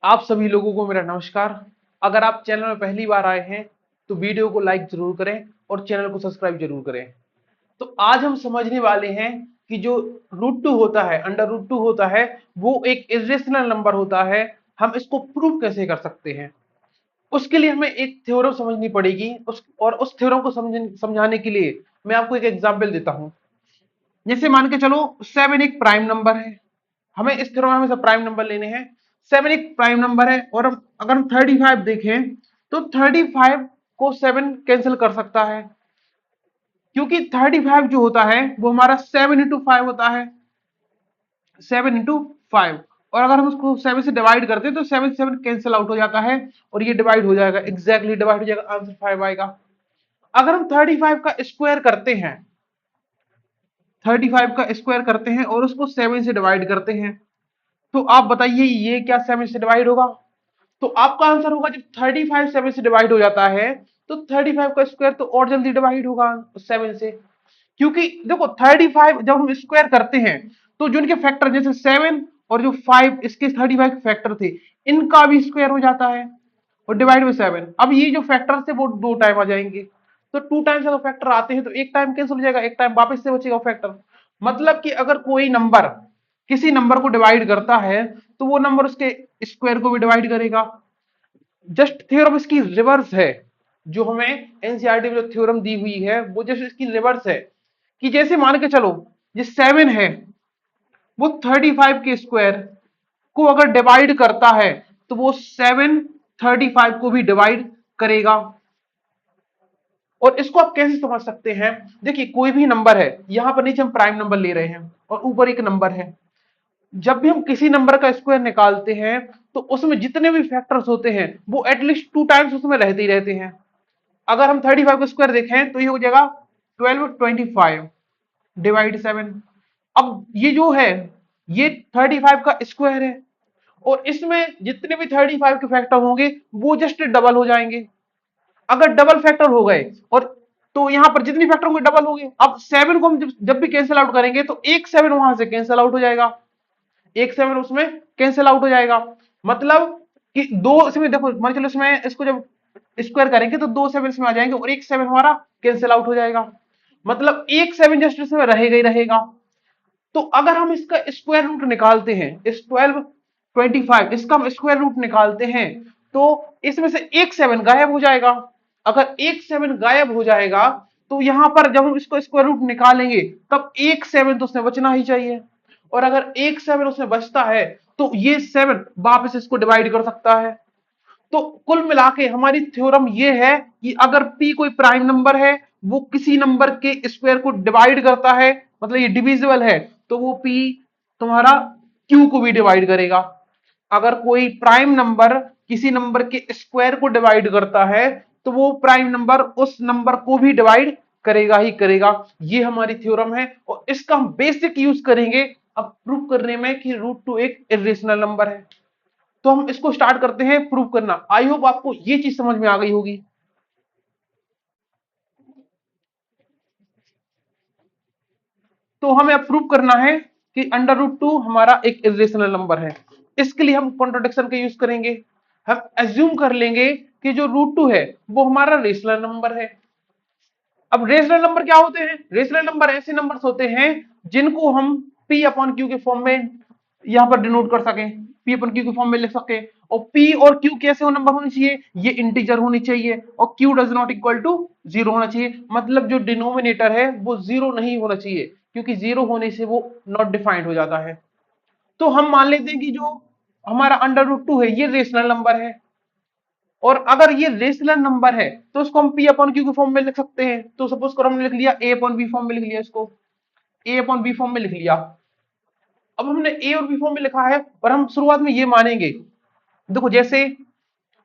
आप सभी लोगों को मेरा नमस्कार। अगर आप चैनल में पहली बार आए हैं तो वीडियो को लाइक जरूर करें और चैनल को सब्सक्राइब जरूर करें। तो आज हम समझने वाले हैं कि जो रूट टू होता है, अंडर रूट टू होता है, वो एक इरेशनल नंबर होता है। हम इसको प्रूव कैसे कर सकते हैं, उसके लिए हमें एक थ्योरम समझनी पड़ेगी। उस थ्योरम को समझाने के लिए मैं आपको एक एग्जाम्पल देता हूं। जैसे मान के चलो 7 एक प्राइम नंबर है। हमें इस थ्योरम में हमेशा प्राइम नंबर लेने हैं। 7 एक प्राइम नंबर है और अगर हम 35 देखें तो 35 को 7 कैंसिल कर सकता है, क्योंकि 35 जो होता है वो हमारा 7 into 5 होता है। 7 into 5, और अगर हम उसको 7 से डिवाइड करते हैं तो 7 कैंसिल आउट हो जाता है और ये डिवाइड हो जाएगा, एग्जैक्टली डिवाइड हो जाएगा, आंसर 5 आएगा। अगर हम 35 का स्क्वायर करते हैं, 35 का स्क्वायर करते हैं और उसको 7 से डिवाइड करते हैं, तो आप बताइए ये क्या 7 से डिवाइड होगा? तो आपका आंसर होगा, जब 35 7 से डिवाइड हो जाता है तो 35 का स्क्वायर तो और जल्दी डिवाइड होगा 7 से। क्योंकि देखो 35 जब हम स्क्वायर करते हैं तो जो इनके फैक्टर, जैसे 7 और जो 5 इसके 35 के फैक्टर थे, इनका भी स्क्वायर हो जाता है और डिवाइड बाई 7। अब ये जो फैक्टर थे वो 2 टाइम आ जाएंगे, तो 2 टाइम्स अगर फैक्टर आते हैं तो एक टाइम कैंसिल हो जाएगा, एक टाइम वापस से बचेगा फैक्टर। मतलब कि अगर कोई नंबर किसी नंबर को डिवाइड करता है तो वो नंबर उसके स्क्वायर को भी डिवाइड करेगा। जस्ट थ्योरम इसकी रिवर्स है। जो हमें एनसीईआरटी में जो थ्योरम दी हुई है वो जस्ट इसकी रिवर्स है। कि जैसे मान के चलो ये 7 है, वो 35 के स्क्वायर को अगर डिवाइड करता है तो वो 7 35 को भी डिवाइड करेगा। और इसको आप कैसे समझ सकते हैं? देखिए कोई भी नंबर है, यहां पर नीचे हम प्राइम नंबर ले रहे हैं और ऊपर एक नंबर है। जब भी हम किसी नंबर का स्क्वायर निकालते हैं तो उसमें जितने भी फैक्टर्स होते हैं वो एटलीस्ट 2 टाइम्स उसमें रहते ही रहते हैं। अगर हम 35 का स्क्वायर देखें तो ये हो जाएगा 1225 डिवाइड 7। अब ये जो है ये 35 का स्क्वायर है और इसमें जितने भी 35 के फैक्टर होंगे वो जस्ट डबल हो जाएंगे। अगर डबल फैक्टर हो गए और तो यहां पर जितनी फैक्टर होंगे डबल हो गए। अब 7 को हम जब भी कैंसिल आउट करेंगे तो एक 7 वहां से कैंसिल आउट हो जाएगा, एक 7 उसमें कैंसिल आउट हो जाएगा। मतलब कि दो इसमें देखो, मान चलो इसमें इसको जब स्क्वायर करेंगे तो 2 7 इसमें आ जाएंगे और एक 7 हमारा कैंसिल आउट हो जाएगा। मतलब एक 7 जस्ट इसमें रहेगा ही रहेगा। तो अगर हम इसका स्क्वायर रूट निकालते हैं, इस 1225 इसका हम स्क्वायर रूट निकालते हैं तो इसमें से एक 7 गायब हो जाएगा। अगर एक 7 गायब हो जाएगा तो यहां पर जब हम इसको स्क्वायर रूट निकालेंगे तब एक 7 तो उसमें बचना ही चाहिए। और अगर एक 7 उसमें बचता है तो ये 7 वापस इसको डिवाइड कर सकता है। तो कुल मिला के हमारी थ्योरम ये है कि अगर p कोई प्राइम नंबर है, वो किसी नंबर के स्क्वायर को डिवाइड करता है, मतलब ये डिविजिबल है, तो वो p तुम्हारा q को भी डिवाइड करेगा। अगर कोई प्राइम नंबर किसी नंबर के स्क्वायर को डिवाइड करता है तो वो प्राइम नंबर उस नंबर को भी डिवाइड करेगा ही करेगा। ये हमारी थ्योरम है और इसका हम बेसिक यूज करेंगे अब प्रूव करने में कि रूट टू एक इरेशनल नंबर है। तो हम इसको स्टार्ट करते हैं प्रूव करना। आई होप आपको ये चीज समझ में आ गई होगी। तो हमें अब प्रूव करना है कि अंडर रूट टू हमारा एक इरेशनल नंबर है। इसके लिए हम कॉन्ट्रोडिक्शन का यूज करेंगे। हम एज्यूम कर लेंगे कि जो रूट टू है वो हमारा रेशनल नंबर है। अब रेशनल नंबर क्या होते हैं? रेशनल नंबर ऐसे नंबर्स होते हैं जिनको हम पी अपॉन क्यू के फॉर्म में यहां पर डिनोट कर सकें, पी अपॉन क्यू के फॉर्म में लिख सके। और पी और क्यू कैसे नंबर होने चाहिए? ये इंटीजर होनी चाहिए और Q does not equal to zero होना चाहिए। मतलब जो डिनोमिनेटर है वो जीरो नहीं होना चाहिए, क्योंकि जीरो होने से वो नॉट डिफाइंड हो जाता है। तो हम मान लेते हैं कि जो हमारा अंडर रूट टू है ये रेशनल नंबर है। और अगर ये रेशनल नंबर है तो उसको हम पी अपॉन क्यू के फॉर्म में लिख सकते हैं। तो सपोज करो हमने लिख लिया ए अपॉन बी फॉर्म में लिख लिया, इसको ए अपॉन बी फॉर्म में लिख लिया। अब हमने ए और बी फॉर्म में लिखा है और हम शुरुआत में ये मानेंगे, देखो जैसे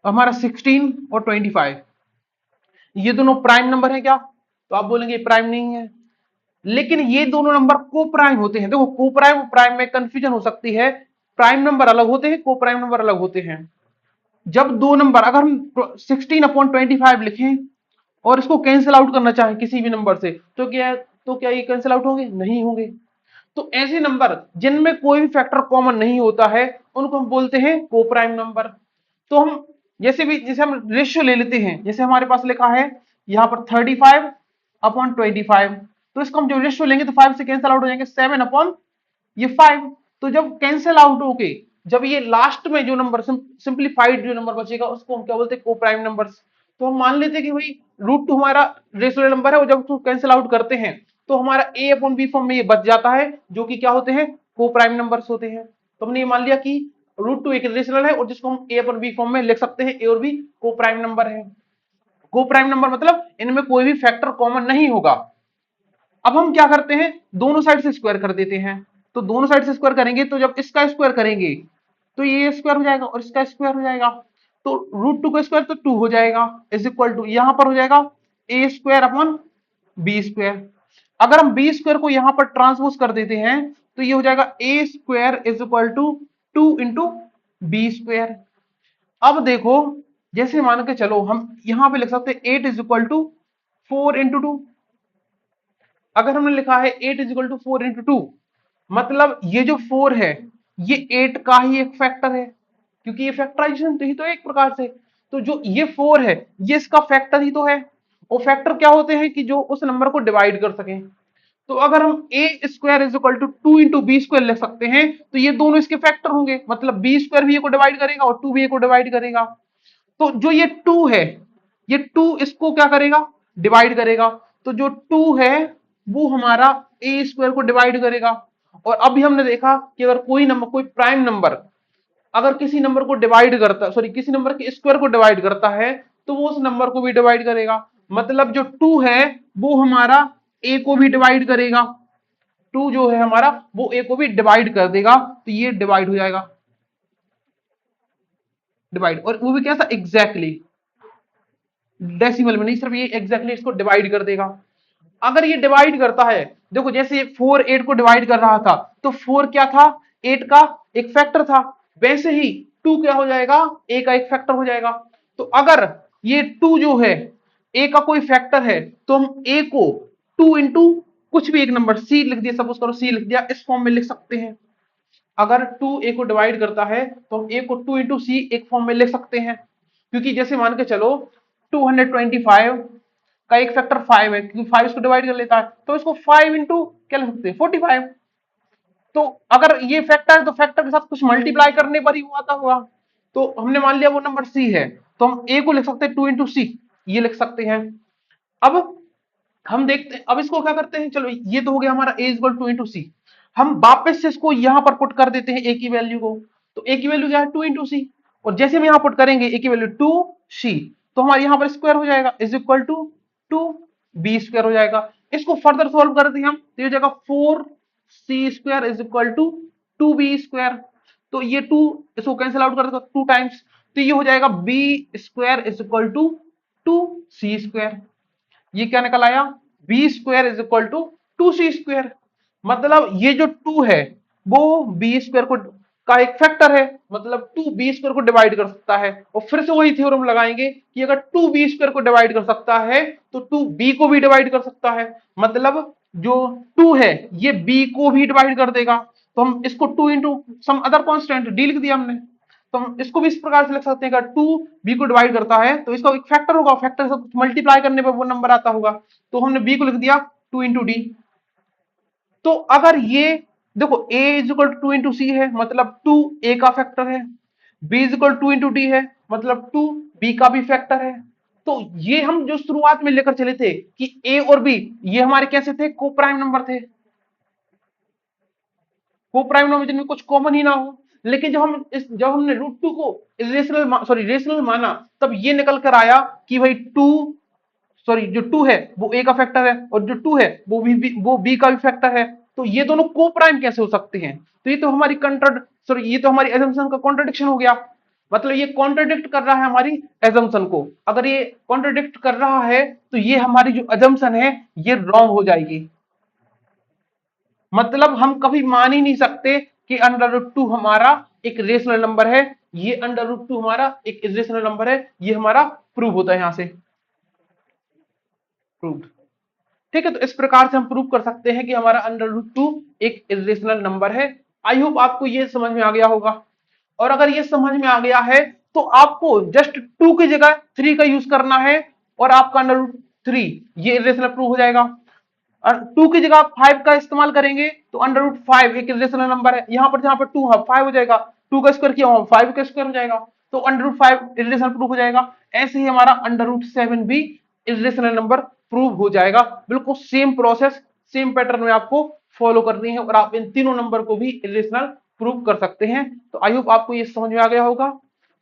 हमारा 16 और 25 ये दोनों प्राइम नंबर है क्या? तो आप बोलेंगे प्राइम नहीं है। लेकिन ये दोनों नंबर को प्राइम होते हैं। देखो को प्राइम और प्राइम में कंफ्यूजन हो सकती है। प्राइम नंबर अलग होते हैं, को प्राइम नंबर अलग होते हैं। जब दो नंबर, अगर हम 16/25 लिखें और इसको कैंसिल आउट करना चाहें किसी भी नंबर से, तो क्या ये कैंसिल आउट होंगे? नहीं होंगे। तो ऐसे नंबर जिनमें कोई भी फैक्टर कॉमन नहीं होता है उनको हम बोलते हैं कोप्राइम नंबर। तो हम जैसे हम रेशियो ले लेते हैं, जैसे हमारे पास लिखा है यहाँ पर 35/25, तो इसको हम जो रेशियो लेंगे तो 5 से कैंसिल आउट हो जाएंगे, 7 ये 5। तो जब कैंसिल आउट होके जब ये लास्ट में जो नंबर सिंप्लीफाइड जो नंबर बचेगा उसको हम क्या बोलते हैं, कोप्राइम नंबर्स। तो हम मान लेते हैं कि भाई √2 हमारा रेशनल नंबर है, और जब उसको कैंसिल आउट करते हैं तो हमारा a/b फॉर्म में ये बच जाता है, जो कि क्या होते हैं, कोप्राइम नंबर्स होते हैं। तो हमने ये मान लिया कि √2 एक रेशनल है और जिसको हम a/b फॉर्म में लिख सकते हैं, a और b कोप्राइम नंबर है। कोप्राइम नंबर मतलब इनमें कोई भी फैक्टर कॉमन नहीं होगा। अब हम क्या करते हैं, दोनों साइड से स्क्वायर कर देते हैं। तो दोनों साइड से स्क्वायर करेंगे तो जब इसका स्क्वायर करेंगे तो ये स्क्वायर हो जाएगा और इसका स्क्वायर हो जाएगा। तो √2 का स्क्वायर तो 2 हो जाएगा, इज इक्वल टू यहां पर हो जाएगा a² / b²। अगर हम b स्क्वायर को यहां पर ट्रांसपोज कर देते हैं तो ये हो जाएगा a² = 2 इंटू b²। अब देखो, जैसे मान के चलो हम यहां पे लिख सकते हैं 8 = 4 इंटू 2। अगर हमने लिखा है 8 = 4 इंटू 2, मतलब ये जो 4 है ये 8 का ही एक फैक्टर है, क्योंकि ये फैक्टराइजेशन तो ही तो एक प्रकार से। तो जो ये 4 है ये इसका फैक्टर ही तो है। और फैक्टर क्या होते हैं कि जो उस नंबर को डिवाइड कर सकें। तो अगर हम a² = 2 इंटू b² लिख सकते हैं तो ये दोनों इसके फैक्टर होंगे, मतलब b² भी a को डिवाइड करेगा और 2 भी a को डिवाइड करेगा। तो जो ये 2 है, ये 2 इसको क्या करेगा, डिवाइड करेगा। तो जो 2 है वो हमारा a² को डिवाइड करेगा। और अभी हमने देखा कि अगर कोई नंबर, कोई प्राइम नंबर अगर किसी नंबर को डिवाइड करता, सॉरी किसी नंबर के स्क्वायर को डिवाइड करता है तो वो उस नंबर को भी डिवाइड करेगा। मतलब जो 2 है वो हमारा a को भी डिवाइड करेगा। 2 जो है हमारा वो a को भी डिवाइड कर देगा, तो ये डिवाइड हो जाएगा, डिवाइड, और वो भी कैसा, एग्जैक्टली डेसिमल में नहीं, सिर्फ ये एग्जैक्टली इसको डिवाइड कर देगा। अगर ये डिवाइड करता है, देखो जैसे 4 8 को डिवाइड कर रहा था तो 4 क्या था, 8 का एक फैक्टर था, वैसे ही 2 क्या हो जाएगा, a का एक फैक्टर हो जाएगा। तो अगर ये 2 जो है a का कोई फैक्टर है तो हम a को 2 इंटू कुछ भी एक नंबर c लिख दिया, सपोज करो c लिख दिया, इस फॉर्म में लिख सकते हैं। अगर 2 a को डिवाइड करता है तो हम a को 2 इंटू सी एक फॉर्म में लिख सकते हैं, क्योंकि जैसे मान के चलो 225 का एक फैक्टर 5 है, क्योंकि 5 इसको डिवाइड कर लेता है, तो इसको 5 इंटू क्या लिख सकते हैं, 45। तो अगर ये फैक्टर है तो फैक्टर के साथ कुछ मल्टीप्लाई करने पर ही वो आता हुआ। तो हमने मान लिया वो नंबर सी है, तो हम a को लिख सकते हैं 2 इंटू सी, ये लिख सकते हैं। अब हम देखते हैं, अब इसको क्या करते हैं, चलो ये तो हो गया हमारा a = 2 इंटू सी। हम वापस से इसको यहां पर पुट कर देते हैं a की वैल्यू को। तो a की वैल्यू क्या है, 2 इंटू सी, और जैसे हम यहां पुट करेंगे a की वैल्यू 2c, तो हमारे यहां पर स्क्वायर हो जाएगा, इज इक्वल टू 2b² हो जाएगा। इसको फर्दर सॉल्व कर दें हम तो ये हो जाएगा 4c² is equal to 2b²। तो ये 2 इसको कैंसिल आउट कर देगा 2 टाइम्स, तो ये हो जाएगा b² is equal to 2c²। ये क्या निकल आया, b² is equal to 2c²। मतलब ये जो 2 है वो b² को का एक फैक्टर है, मतलब 2 b² को डिवाइड कर सकता है। और फिर से वही थ्योरम लगाएंगे कि अगर 2 b² को डिवाइड कर सकता है तो 2 b को भी डिवाइड कर सकता है, मतलब जो 2 है ये b को भी डिवाइड कर देगा। तो हम इसको 2 into some other constant d लिख दिया हमने। तो हम इसको भी इस प्रकार से लिख सकते हैं, अगर 2 b को डिवाइड करता है तो इसका एक फैक्टर होगा, फैक्टर से मल्टीप्लाई करने पर वो नंबर आता होगा। तो हमने b को लिख दिया 2 इंटू डी। तो अगर ये देखो a is equal to 2 into C है, मतलब 2 a का फैक्टर है, b is equal 2 into D है, मतलब 2 b का भी फैक्टर है। तो ये हम जो शुरुआत में लेकर चले थे कि a और b ये हमारे कैसे थे, कोप्राइम नंबर थे, कोप्राइम नंबर जिनमें कुछ कॉमन ही ना हो। लेकिन जब हमने √2 को रेशनल माना, तब ये निकल कर आया कि भाई 2, सॉरी जो 2 है वो a का फैक्टर है और जो 2 है वो b का भी फैक्टर है। तो ये दोनों कोप्राइम कैसे हो सकते हैं, तो ये तो हमारी ये तो हमारी एजम्पशन का कॉन्ट्रडिक्शन हो गया। मतलब ये कॉन्ट्रडिक्ट कर रहा है हमारी एजम्पशन को। अगर ये कॉन्ट्रडिक्ट कर रहा है तो ये हमारी जो एजम्पशन है ये रॉन्ग हो जाएगी। मतलब हम कभी मान ही नहीं सकते कि √2 हमारा एक रेशनल नंबर है, ये √2 हमारा एक इरेशनल नंबर है, ये हमारा प्रूव होता है यहां से, प्रूव्ड। ठीक है, तो इस प्रकार से हम प्रूव कर सकते हैं कि हमारा अंडर रूट 2 एक इरेशनल नंबर है। आई होप आपको ये समझ में आ गया होगा। और अगर ये समझ में आ गया है तो आपको जस्ट 2 की जगह 3 का यूज करना है और आपका अंडर रूट 3 ये इरेशनल प्रूव हो जाएगा। और 2 की जगह आप 5 का इस्तेमाल करेंगे तो अंडर रूट 5 एक इरेशनल नंबर है। यहाँ पर जहां पर 2 है 5 हो जाएगा, 2 का स्क्वायर किया वहां 5 का स्क्वायर हो जाएगा, तो अंडर रूट 5 इरेशनल प्रूव हो जाएगा। ऐसे ही हमारा अंडर रूट 7 भी इरेशनल नंबर प्रूव हो जाएगा। बिल्कुल सेम प्रोसेस, सेम पैटर्न में आपको फॉलो करनी है और आप इन तीनों नंबर को भी इरेशनल प्रूव कर सकते हैं। तो आई होप आपको ये समझ में आ गया होगा।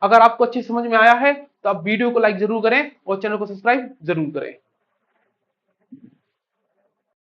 अगर आपको अच्छी समझ में आया है तो आप वीडियो को लाइक जरूर करें और चैनल को सब्सक्राइब जरूर करें।